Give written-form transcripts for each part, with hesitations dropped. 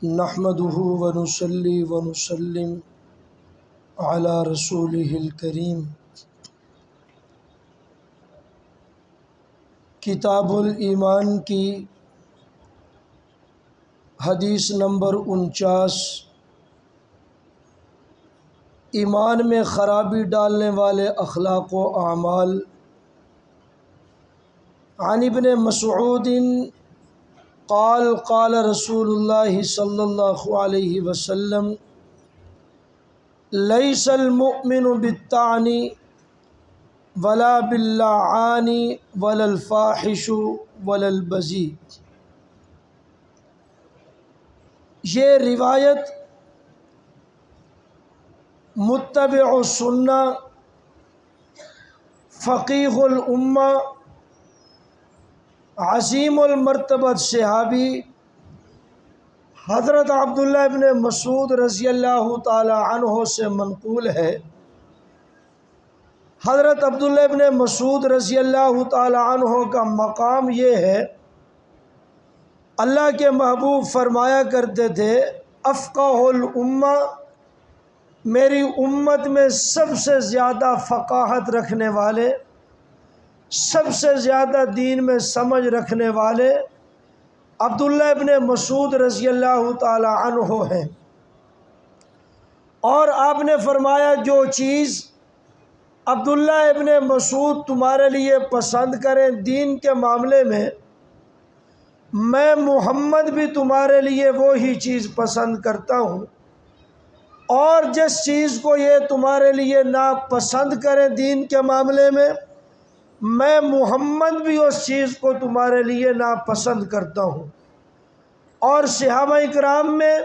نحمده ونصلي ونسلم على رسوله الكريم۔ کتاب الایمان کی حدیث نمبر 49، ایمان میں خرابی ڈالنے والے اخلاق و اعمال۔ عن ابن مسعود قال قال رسول اللہ صلی اللہ علیہ وسلم لیس المؤمن بالطعن ولا باللعان ولا الفاحش ولا البذیء۔ یہ روایت متبع السنہ فقیہ الامہ عظیم المرتبت صحابی حضرت عبداللہ ابن مسعود رضی اللہ تعالی عنہ سے منقول ہے۔ حضرت عبداللہ ابن مسعود رضی اللہ تعالی عنہ کا مقام یہ ہے، اللہ کے محبوب فرمایا کرتے تھے افقہ الامہ، میری امت میں سب سے زیادہ فقاہت رکھنے والے، سب سے زیادہ دین میں سمجھ رکھنے والے عبداللہ ابن مسعود رضی اللہ تعالی عنہ ہیں۔ اور آپ نے فرمایا جو چیز عبداللہ ابن مسعود تمہارے لیے پسند کریں دین کے معاملے میں محمد بھی تمہارے لیے وہی چیز پسند کرتا ہوں، اور جس چیز کو یہ تمہارے لیے ناپسند کریں دین کے معاملے میں محمد بھی اس چیز کو تمہارے لیے ناپسند کرتا ہوں۔ اور صحابہ کرام میں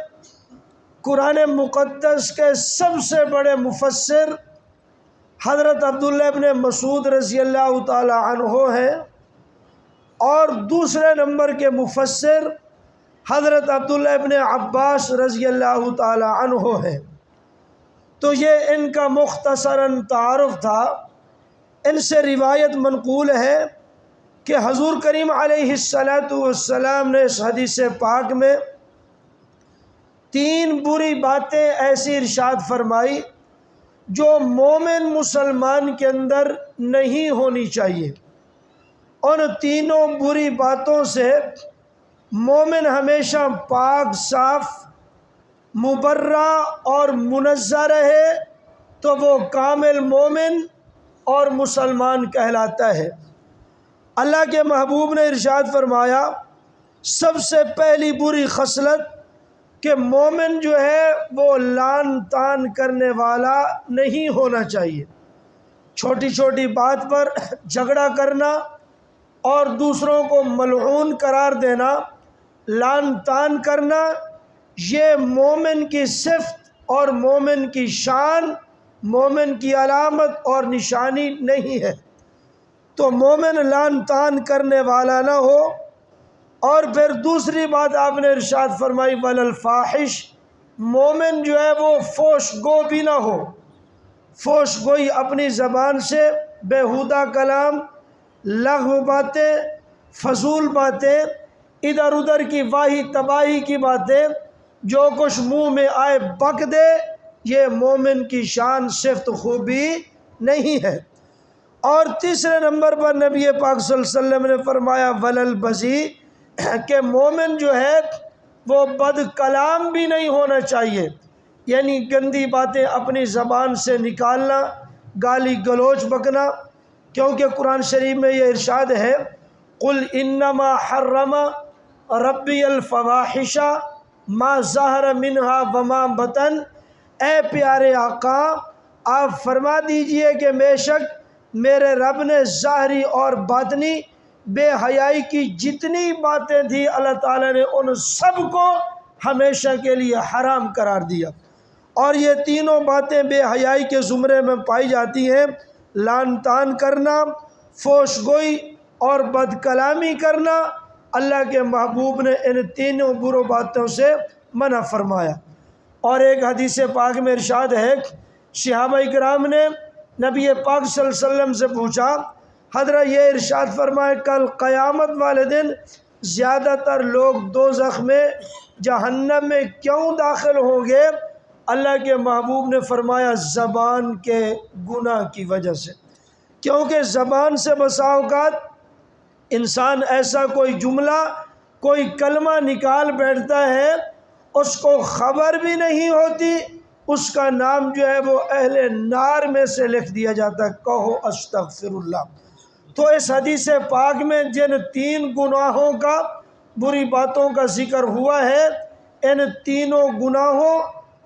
قرآن مقدس کے سب سے بڑے مفسر حضرت عبداللہ ابن مسعود رضی اللہ تعالی عنہ ہیں، اور دوسرے نمبر کے مفسر حضرت عبداللہ ابن عباس رضی اللہ تعالی عنہ ہیں۔ تو یہ ان کا مختصراً تعارف تھا۔ ان سے روایت منقول ہے کہ حضور کریم علیہ السلام نے اس حدیث پاک میں 3 بری باتیں ایسی ارشاد فرمائی جو مومن مسلمان کے اندر نہیں ہونی چاہیے۔ ان تینوں بری باتوں سے مومن ہمیشہ پاک صاف مبرہ اور منزہ رہے تو وہ کامل مومن اور مسلمان کہلاتا ہے۔ اللہ کے محبوب نے ارشاد فرمایا سب سے پہلی بری خصلت کہ مومن جو ہے وہ لعن طعن کرنے والا نہیں ہونا چاہیے۔ چھوٹی چھوٹی بات پر جھگڑا کرنا اور دوسروں کو ملعون قرار دینا، لعن طعن کرنا، یہ مومن کی صفت اور مومن کی شان، مومن کی علامت اور نشانی نہیں ہے۔ تو مومن لعن طعن کرنے والا نہ ہو۔ اور پھر دوسری بات آپ نے ارشاد فرمائی ولا الفاحش، مومن جو ہے وہ فحش گو بھی نہ ہو۔ فحش گوئی اپنی زبان سے بیہودہ کلام، لغو باتیں، فضول باتیں، ادھر ادھر کی واہی تباہی کی باتیں، جو کچھ منہ میں آئے بک دے، یہ مومن کی شان صفت خوبی نہیں ہے۔ اور تیسرے نمبر پر نبی پاک صلی اللہ علیہ وسلم نے فرمایا ولا البذیء، کہ مومن جو ہے وہ بد کلام بھی نہیں ہونا چاہیے، یعنی گندی باتیں اپنی زبان سے نکالنا، گالی گلوچ بکنا، کیونکہ قرآن شریف میں یہ ارشاد ہے قل انما حرم ربی الفواحش ما ظہر منہا وما بطن، اے پیارے آقا آپ فرما دیجئے کہ بے شک میرے رب نے ظاہری اور باطنی بے حیائی کی جتنی باتیں تھیں اللہ تعالیٰ نے ان سب کو ہمیشہ کے لیے حرام قرار دیا۔ اور یہ تینوں باتیں بے حیائی کے زمرے میں پائی جاتی ہیں، لعن طعن کرنا، فحش گوئی اور بد کلامی کرنا۔ اللہ کے محبوب نے ان تینوں برو باتوں سے منع فرمایا۔ اور ایک حدیث پاک میں ارشاد ہے صحابہ کرام نے نبی پاک صلی اللہ علیہ وسلم سے پوچھا حضرت یہ ارشاد فرمائے کل قیامت والے دن زیادہ تر لوگ دوزخ میں جہنم میں کیوں داخل ہوں گے؟ اللہ کے محبوب نے فرمایا زبان کے گناہ کی وجہ سے، کیونکہ زبان سے بسا اوقات انسان ایسا کوئی جملہ، کوئی کلمہ نکال بیٹھتا ہے، اس کو خبر بھی نہیں ہوتی، اس کا نام جو ہے وہ اہل نار میں سے لکھ دیا جاتا ہے، کہو استغفر اللہ۔ تو اس حدیث پاک میں جن 3 گناہوں کا، بری باتوں کا ذکر ہوا ہے، ان تینوں گناہوں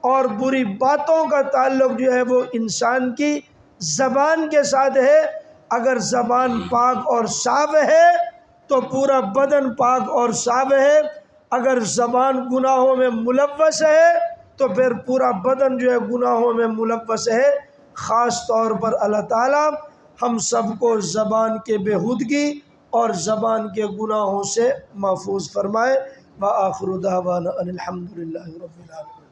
اور بری باتوں کا تعلق جو ہے وہ انسان کی زبان کے ساتھ ہے۔ اگر زبان پاک اور صاف ہے تو پورا بدن پاک اور صاف ہے، اگر زبان گناہوں میں ملوث ہے تو پھر پورا بدن جو ہے گناہوں میں ملوث ہے۔ خاص طور پر اللہ تعالیٰ ہم سب کو زبان کے بےہودگی اور زبان کے گناہوں سے محفوظ فرمائے۔ وآخر دعوانا ان الحمد للہ رب العالمین۔